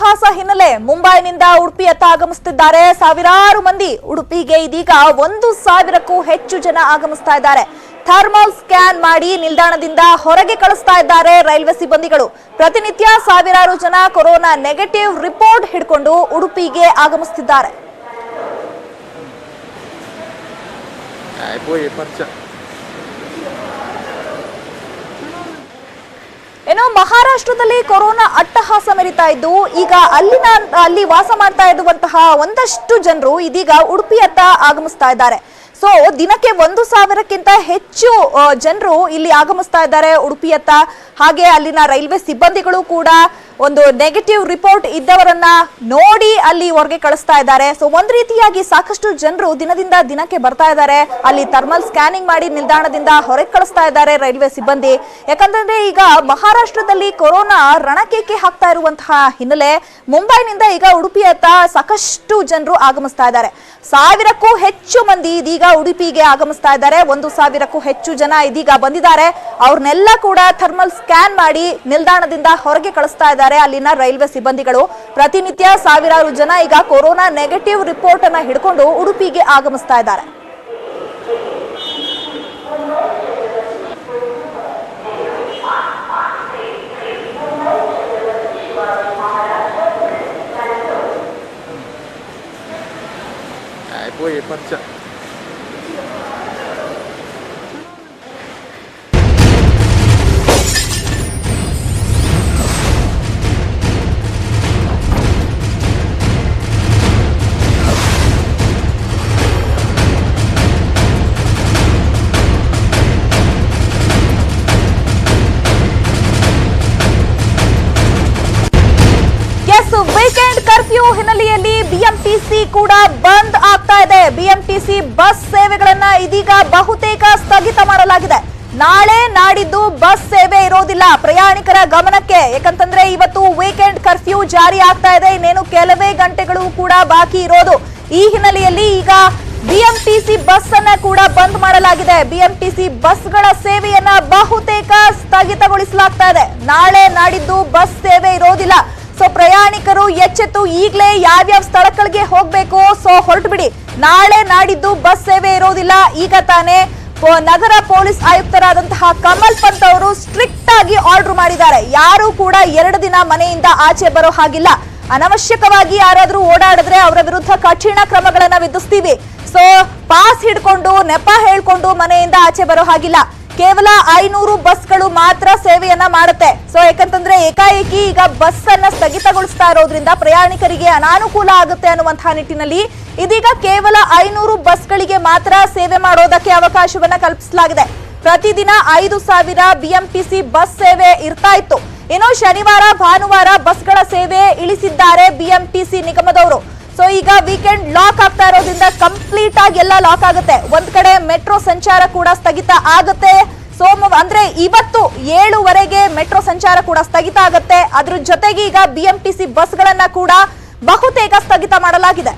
ಅಟ್ಟಹಾಸ ಹಿನ್ನೆಲೆ ಮುಂಬೈನಿಂದ ಉಡುಪಿಯತ್ತ ಆಗಮಿಸುತ್ತಿದ್ದಾರೆ ಸಾವಿರಾರು ಮಂದಿ. ಉಡುಪಿಗೆ ಇದೀಗ 1,000ಕ್ಕೂ ಹೆಚ್ಚು ಜನ ಆಗಮಿಸ್ತಾ ಇದ್ದಾರೆ. ಥರ್ಮಲ್ ಸ್ಕ್ಯಾನ್ ಮಾಡಿ ನಿಲ್ದಾಣದಿಂದ ಹೊರಗೆ ಕಳಿಸ್ತಾ ಇದ್ದಾರೆ ರೈಲ್ವೆ ಸಿಬ್ಬಂದಿಗಳು. ಪ್ರತಿನಿತ್ಯ ಸಾವಿರಾರು ಜನ ಕೊರೋನಾ ನೆಗೆಟಿವ್ ರಿಪೋರ್ಟ್ ಹಿಡ್ಕೊಂಡು ಉಡುಪಿಗೆ ಆಗಮಿಸುತ್ತಿದ್ದಾರೆ. ಏನೋ ಮಹಾರಾಷ್ಟ್ರದಲ್ಲಿ ಕೊರೋನಾ ಅಟ್ಟಹಾಸ ಮೆರಿತಾ ಇದ್ದು ಈಗ ಅಲ್ಲಿ ವಾಸ ಮಾಡ್ತಾ ಇರುವಂತಹ ಒಂದಷ್ಟು ಜನರು ಇದೀಗ ಉಡುಪಿಯತ್ತ ಆಗಮಿಸ್ತಾ ಇದ್ದಾರೆ. ಸೊ ದಿನಕ್ಕೆ 1,000ಕ್ಕಿಂತ ಹೆಚ್ಚು ಜನರು ಇಲ್ಲಿ ಆಗಮಿಸ್ತಾ ಇದ್ದಾರೆ ಉಡುಪಿಯತ್ತ. ಹಾಗೆ ಅಲ್ಲಿನ ರೈಲ್ವೆ ಸಿಬ್ಬಂದಿಗಳು ಕೂಡ ಒಂದು ನೆಗೆಟಿವ್ ರಿಪೋರ್ಟ್ ಇದ್ದವರನ್ನ ನೋಡಿ ಅಲ್ಲಿ ಹೊರಗೆ ಕಳಿಸ್ತಾ ಇದ್ದಾರೆ. ಸೊ ಒಂದ್ ರೀತಿಯಾಗಿ ಸಾಕಷ್ಟು ಜನರು ದಿನದಿಂದ ದಿನಕ್ಕೆ ಬರ್ತಾ ಇದ್ದಾರೆ. ಅಲ್ಲಿ ಥರ್ಮಲ್ ಸ್ಕ್ಯಾನಿಂಗ್ ಮಾಡಿ ನಿಲ್ದಾಣದಿಂದ ಹೊರಗೆ ಕಳಿಸ್ತಾ ಇದ್ದಾರೆ ರೈಲ್ವೆ ಸಿಬ್ಬಂದಿ. ಯಾಕಂತಂದ್ರೆ ಈಗ ಮಹಾರಾಷ್ಟ್ರದಲ್ಲಿ ಕೊರೋನಾ ರಣಕೇಕೆ ಹಾಕ್ತಾ ಇರುವಂತಹ ಹಿನ್ನೆಲೆ ಮುಂಬೈನಿಂದ ಈಗ ಉಡುಪಿಯತ್ತ ಸಾಕಷ್ಟು ಜನರು ಆಗಮಿಸ್ತಾ ಇದ್ದಾರೆ. 1,000ಕ್ಕೂ ಹೆಚ್ಚು ಮಂದಿ ಇದೀಗ ಉಡುಪಿಗೆ ಆಗಮಿಸ್ತಾ ಇದ್ದಾರೆ. 1,000ಕ್ಕೂ ಹೆಚ್ಚು ಜನ ಇದೀಗ ಬಂದಿದ್ದಾರೆ. ಅವ್ರನ್ನೆಲ್ಲ ಕೂಡ ಥರ್ಮಲ್ ಸ್ಕ್ಯಾನ್ ಮಾಡಿ ನಿಲ್ದಾಣದಿಂದ ಹೊರಗೆ ಕಳಿಸ್ತಾ ಇದ್ದಾರೆ ಅಲ್ಲಿನ ರೈಲ್ವೆ ಸಿಬ್ಬಂದಿಗಳು. ಪ್ರತಿನಿತ್ಯ ಸಾವಿರಾರು ಜನ ಈಗ ಕೊರೋನಾ ನೆಗೆಟಿವ್ ರಿಪೋರ್ಟ್ ಅನ್ನ ಹಿಡ್ಕೊಂಡು ಉಡುಪಿಗೆ ಆಗಮಿಸ್ತಾ ಇದ್ದಾರೆ. ವೀಕೆಂಡ್ ಕರ್ಫ್ಯೂ ಹಿನ್ನೆಲೆಯಲ್ಲಿ ಬಿಎಂಟಿಸಿ ಕೂಡ ಬಂದ್ ಆಗ್ತಾ ಇದೆ. ಬಿಎಂಟಿಸಿ ಬಸ್ ಸೇವೆಗಳನ್ನ ಇದೀಗ ಬಹುತೇಕ ಸ್ಥಗಿತ ಮಾಡಲಾಗಿದೆ. ನಾಳೆ ನಾಡಿದ್ದು ಬಸ್ ಸೇವೆ ಇರೋದಿಲ್ಲ ಪ್ರಯಾಣಿಕರ ಗಮನಕ್ಕೆ. ಯಾಕಂತಂದ್ರೆ ಇವತ್ತು ವೀಕೆಂಡ್ ಕರ್ಫ್ಯೂ ಜಾರಿ ಆಗ್ತಾ ಇದೆ. ಇನ್ನೇನು ಕೆಲವೇ ಗಂಟೆಗಳು ಕೂಡ ಬಾಕಿ ಇರೋದು. ಈ ಹಿನ್ನೆಲೆಯಲ್ಲಿ ಈಗ ಬಿಎಂಟಿಸಿ ಬಸ್ ಅನ್ನ ಕೂಡ ಬಂದ್ ಮಾಡಲಾಗಿದೆ. ಬಿಎಂಟಿಸಿ ಬಸ್ಗಳ ಸೇವೆಯನ್ನ ಬಹುತೇಕ ಸ್ಥಗಿತಗೊಳಿಸಲಾಗ್ತಾ ಇದೆ. ನಾಳೆ ನಾಡಿದ್ದು ಬಸ್ ಸೇವೆ ಇರೋದಿಲ್ಲ. ಸೊ ಪ್ರಯಾಣಿಕರು ಎಚ್ಚೆತ್ತು ಈಗಲೇ ಯಾವ್ಯಾವ ಸ್ಥಳಗಳಿಗೆ ಹೋಗ್ಬೇಕು ಸೊ ಹೊರಟು ಬಿಡಿ. ನಾಳೆ ನಾಡಿದ್ದು ಬಸ್ ಸೇವೆ ಇರೋದಿಲ್ಲ. ಈಗ ತಾನೇ ನಗರ ಪೊಲೀಸ್ ಆಯುಕ್ತರಾದಂತಹ ಕಮಲ್ ಪಂತ್ ಅವರು ಸ್ಟ್ರಿಕ್ಟ್ ಆಗಿ ಆರ್ಡರ್ ಮಾಡಿದ್ದಾರೆ. ಯಾರು ಕೂಡ 2 ದಿನ ಮನೆಯಿಂದ ಆಚೆ ಬರೋ ಹಾಗಿಲ್ಲ. ಅನವಶ್ಯಕವಾಗಿ ಯಾರಾದ್ರೂ ಓಡಾಡಿದ್ರೆ ಅವರ ವಿರುದ್ಧ ಕಠಿಣ ಕ್ರಮಗಳನ್ನ ವಿಧಿಸ್ತೀವಿ. ಸೊ ಪಾಸ್ ಹಿಡ್ಕೊಂಡು ನೆಪ ಹೇಳ್ಕೊಂಡು ಮನೆಯಿಂದ ಆಚೆ ಬರೋ ಹಾಗಿಲ್ಲ. ಕೇವಲ 500 ಬಸ್ಗಳು ಮಾತ್ರ ಸೇವೆಯನ್ನ ಮಾಡುತ್ತೆ. ಸೊ ಯಾಕಂತಂದ್ರೆ ಏಕಾಏಕಿ ಈಗ ಬಸ್ ಅನ್ನ ಸ್ಥಗಿತಗೊಳಿಸ್ತಾ ಇರೋದ್ರಿಂದ ಪ್ರಯಾಣಿಕರಿಗೆ ಅನಾನುಕೂಲ ಆಗುತ್ತೆ ಅನ್ನುವಂತಹ ನಿಟ್ಟಿನಲ್ಲಿ ಇದೀಗ ಕೇವಲ 500 ಬಸ್ಗಳಿಗೆ ಮಾತ್ರ ಸೇವೆ ಮಾಡೋದಕ್ಕೆ ಅವಕಾಶವನ್ನ ಕಲ್ಪಿಸಲಾಗಿದೆ. ಪ್ರತಿದಿನ 5,000 ಬಿಎಂಟಿಸಿ ಬಸ್ ಸೇವೆ ಇರ್ತಾ ಇತ್ತು. ಇನ್ನು ಶನಿವಾರ ಭಾನುವಾರ ಬಸ್ಗಳ ಸೇವೆ ಇಳಿಸಿದ್ದಾರೆ ಬಿಎಂಟಿಸಿ ನಿಗಮದವರು. ಸೊ ಈಗ ವೀಕೆಂಡ್ ಲಾಕ್ ಆಗ್ತಾ ಇರೋದ್ರಿಂದ ಕಂಪ್ಲೀಟ್ ಆಗಿ ಎಲ್ಲ ಲಾಕ್ ಆಗುತ್ತೆ. ಒಂದ್ ಕಡೆ ಮೆಟ್ರೋ ಸಂಚಾರ ಕೂಡ ಸ್ಥಗಿತ ಆಗುತ್ತೆ. ಅಂದ್ರೆ ಇವತ್ತು 7ವರೆಗೆ ಮೆಟ್ರೋ ಸಂಚಾರ ಕೂಡ ಸ್ಥಗಿತ ಆಗುತ್ತೆ. ಅದ್ರ ಜೊತೆಗೆ ಈಗ ಬಿಎಂಟಿಸಿ ಬಸ್ಗಳನ್ನ ಕೂಡ ಬಹುತೇಕ ಸ್ಥಗಿತ ಮಾಡಲಾಗಿದೆ.